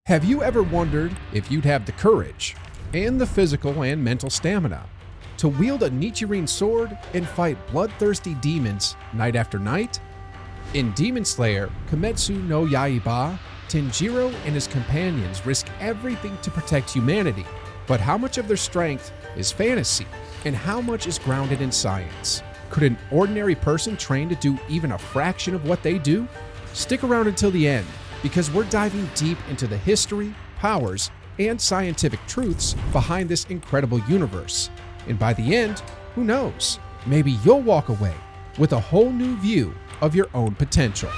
Have you ever wondered if you'd have the courage and the physical and mental stamina to wield a Nichirin sword and fight bloodthirsty demons night after night? In Demon Slayer, Kimetsu no Yaiba, Tanjiro and his companions risk everything to protect humanity. But how much of their strength is fantasy, and how much is grounded in science? Could an ordinary person train to do even a fraction of what they do? Stick around until the end, because we're diving deep into the history, powers, and scientific truths behind this incredible universe. And by the end, who knows? Maybe you'll walk away with a whole new view of your own potential.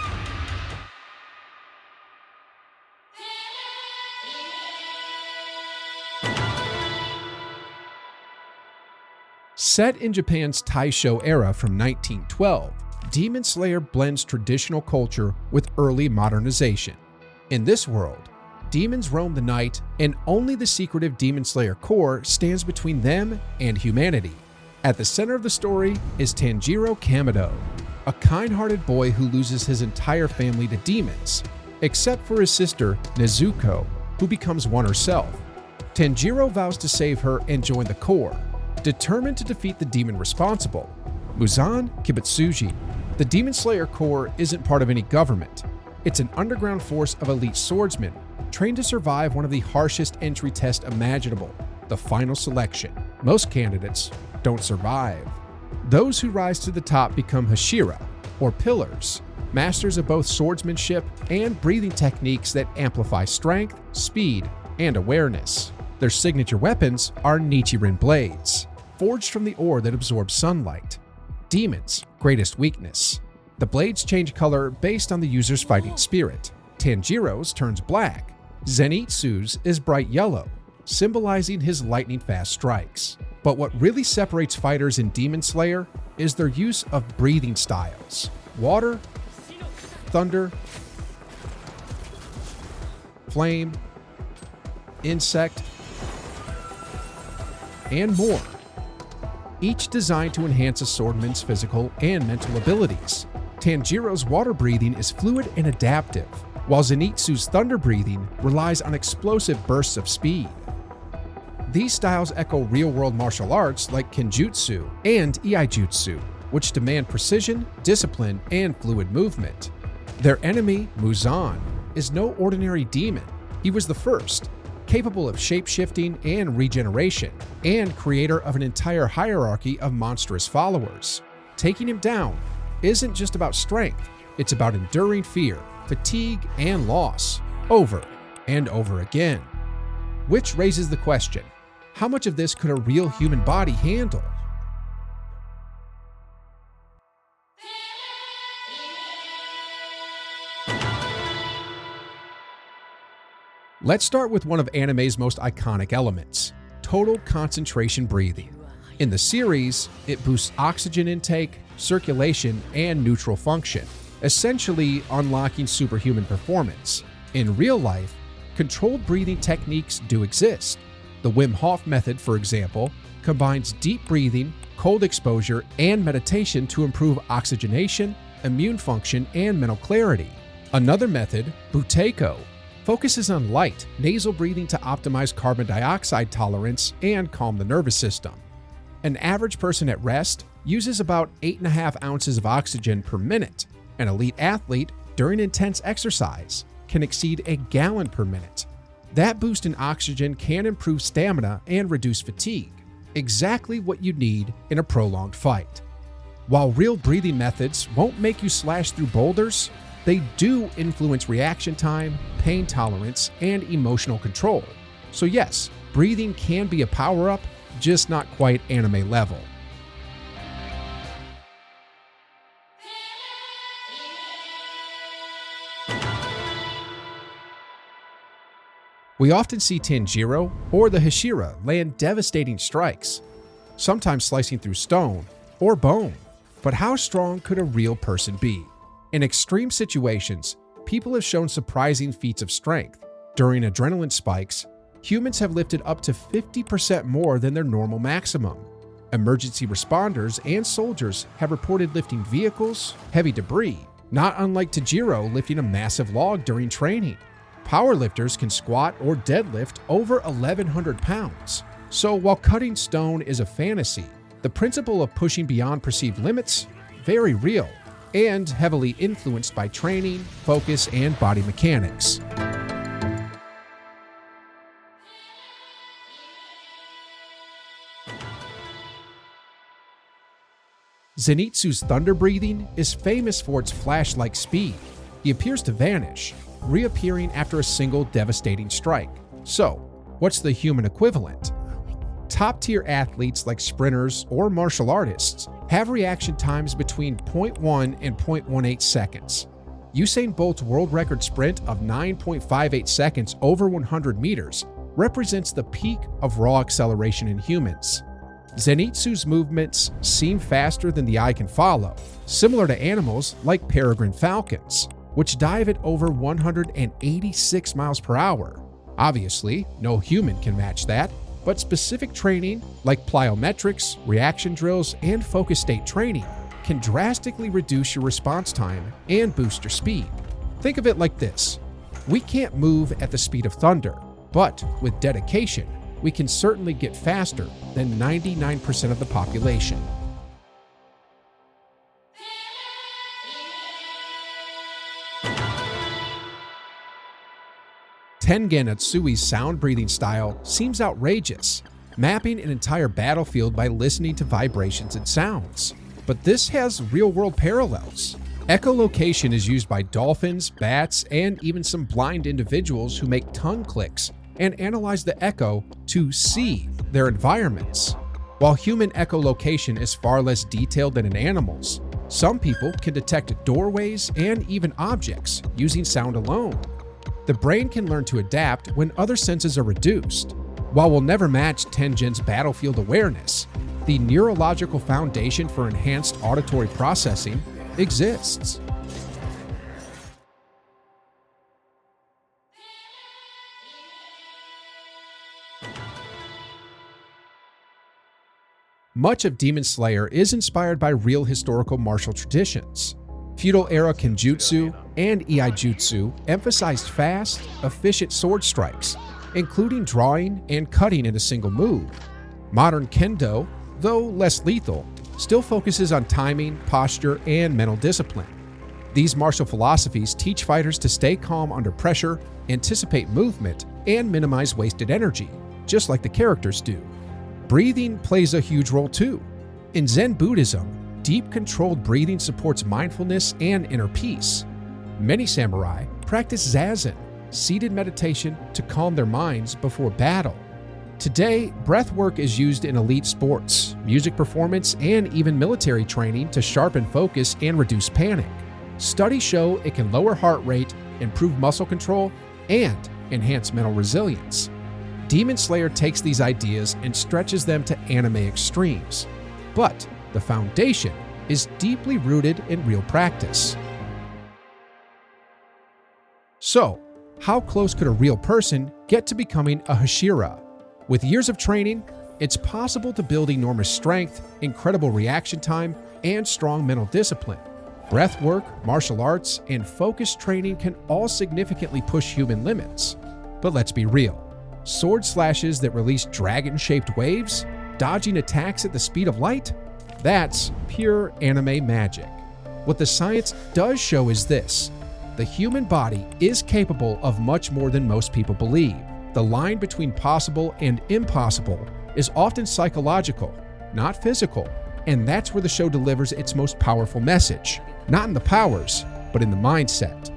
Set in Japan's Taisho era from 1912, Demon Slayer blends traditional culture with early modernization. In this world, demons roam the night, and only the secretive Demon Slayer core stands between them and humanity. At the center of the story is Tanjiro Kamado, a kind-hearted boy who loses his entire family to demons, except for his sister Nezuko, who becomes one herself. Tanjiro vows to save her and join the core, determined to defeat the demon responsible, Muzan Kibutsuji. The Demon Slayer Corps isn't part of any government. It's an underground force of elite swordsmen, trained to survive one of the harshest entry tests imaginable, the final selection. Most candidates don't survive. Those who rise to the top become Hashira, or pillars, masters of both swordsmanship and breathing techniques that amplify strength, speed, and awareness. Their signature weapons are Nichirin blades, forged from the ore that absorbs sunlight. Demons' greatest weakness. The blades change color based on the user's fighting spirit. Tanjiro's turns black. Zenitsu's is bright yellow, symbolizing his lightning-fast strikes. But what really separates fighters in Demon Slayer is their use of breathing styles. Water, thunder, flame, insect, and more, each designed to enhance a swordman's physical and mental abilities. Tanjiro's water breathing is fluid and adaptive, while Zenitsu's thunder breathing relies on explosive bursts of speed. These styles echo real-world martial arts like Kenjutsu and Iaijutsu, which demand precision, discipline, and fluid movement. Their enemy, Muzan, is no ordinary demon. He was the first, capable of shape-shifting and regeneration, and creator of an entire hierarchy of monstrous followers. Taking him down isn't just about strength, it's about enduring fear, fatigue, and loss, over and over again. Which raises the question, how much of this could a real human body handle? Let's start with one of anime's most iconic elements, total concentration breathing. In the series, it boosts oxygen intake, circulation, and neutral function, essentially unlocking superhuman performance. In real life, controlled breathing techniques do exist. The Wim Hof method, for example, combines deep breathing, cold exposure, and meditation to improve oxygenation, immune function, and mental clarity. Another method, Buteyko, focuses on light, nasal breathing to optimize carbon dioxide tolerance and calm the nervous system. An average person at rest uses about 8.5 ounces of oxygen per minute. An elite athlete, during intense exercise, can exceed a gallon per minute. That boost in oxygen can improve stamina and reduce fatigue, exactly what you need in a prolonged fight. While real breathing methods won't make you slash through boulders, they do influence reaction time, pain tolerance, and emotional control. So yes, breathing can be a power-up, just not quite anime level. We often see Tanjiro or the Hashira land devastating strikes, sometimes slicing through stone or bone. But how strong could a real person be? In extreme situations, people have shown surprising feats of strength. During adrenaline spikes, humans have lifted up to 50% more than their normal maximum. Emergency responders and soldiers have reported lifting vehicles, heavy debris, not unlike Tanjiro lifting a massive log during training. Powerlifters can squat or deadlift over 1,100 pounds. So while cutting stone is a fantasy, the principle of pushing beyond perceived limits, very real, and heavily influenced by training, focus, and body mechanics. Zenitsu's thunder breathing is famous for its flash-like speed. He appears to vanish, reappearing after a single devastating strike. So, what's the human equivalent? Top-tier athletes like sprinters or martial artists have reaction times between 0.1 and 0.18 seconds. Usain Bolt's world record sprint of 9.58 seconds over 100 meters represents the peak of raw acceleration in humans. Zenitsu's movements seem faster than the eye can follow, similar to animals like peregrine falcons, which dive at over 186 miles per hour. Obviously, no human can match that, but specific training like plyometrics, reaction drills, and focus state training can drastically reduce your response time and boost your speed. Think of it like this: we can't move at the speed of thunder, but with dedication, we can certainly get faster than 99% of the population. Tengen Atsui's sound breathing style seems outrageous, mapping an entire battlefield by listening to vibrations and sounds. But this has real-world parallels. Echolocation is used by dolphins, bats, and even some blind individuals who make tongue clicks and analyze the echo to see their environments. While human echolocation is far less detailed than in animals, some people can detect doorways and even objects using sound alone. The brain can learn to adapt when other senses are reduced. While we'll never match Tengen's battlefield awareness, the neurological foundation for enhanced auditory processing exists. Much of Demon Slayer is inspired by real historical martial traditions. Feudal-era Kenjutsu and Iaijutsu emphasized fast, efficient sword strikes, including drawing and cutting in a single move. Modern Kendo, though less lethal, still focuses on timing, posture, and mental discipline. These martial philosophies teach fighters to stay calm under pressure, anticipate movement, and minimize wasted energy, just like the characters do. Breathing plays a huge role too. In Zen Buddhism, deep controlled breathing supports mindfulness and inner peace. Many samurai practice zazen, seated meditation, to calm their minds before battle. Today, breath work is used in elite sports, music performance, and even military training to sharpen focus and reduce panic. Studies show it can lower heart rate, improve muscle control, and enhance mental resilience. Demon Slayer takes these ideas and stretches them to anime extremes, but the foundation is deeply rooted in real practice. So, how close could a real person get to becoming a Hashira? With years of training, it's possible to build enormous strength, incredible reaction time, and strong mental discipline. Breath work, martial arts, and focused training can all significantly push human limits. But let's be real. Sword slashes that release dragon-shaped waves, dodging attacks at the speed of light? That's pure anime magic. What the science does show is this: the human body is capable of much more than most people believe. The line between possible and impossible is often psychological, not physical, and that's where the show delivers its most powerful message. Not in the powers, but in the mindset.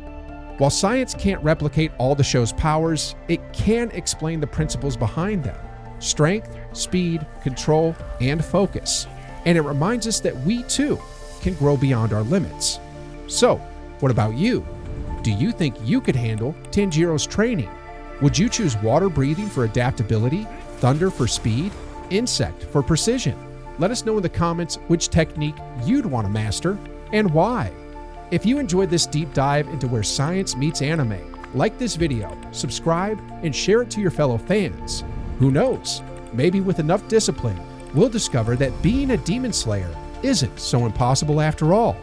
While science can't replicate all the show's powers, it can explain the principles behind them: strength, speed, control, and focus. And it reminds us that we too can grow beyond our limits. So, what about you? Do you think you could handle Tanjiro's training? Would you choose water breathing for adaptability, thunder for speed, insect for precision? Let us know in the comments which technique you'd want to master and why. If you enjoyed this deep dive into where science meets anime, like this video, subscribe, and share it to your fellow fans. Who knows, maybe with enough discipline, we'll discover that being a Demon Slayer isn't so impossible after all.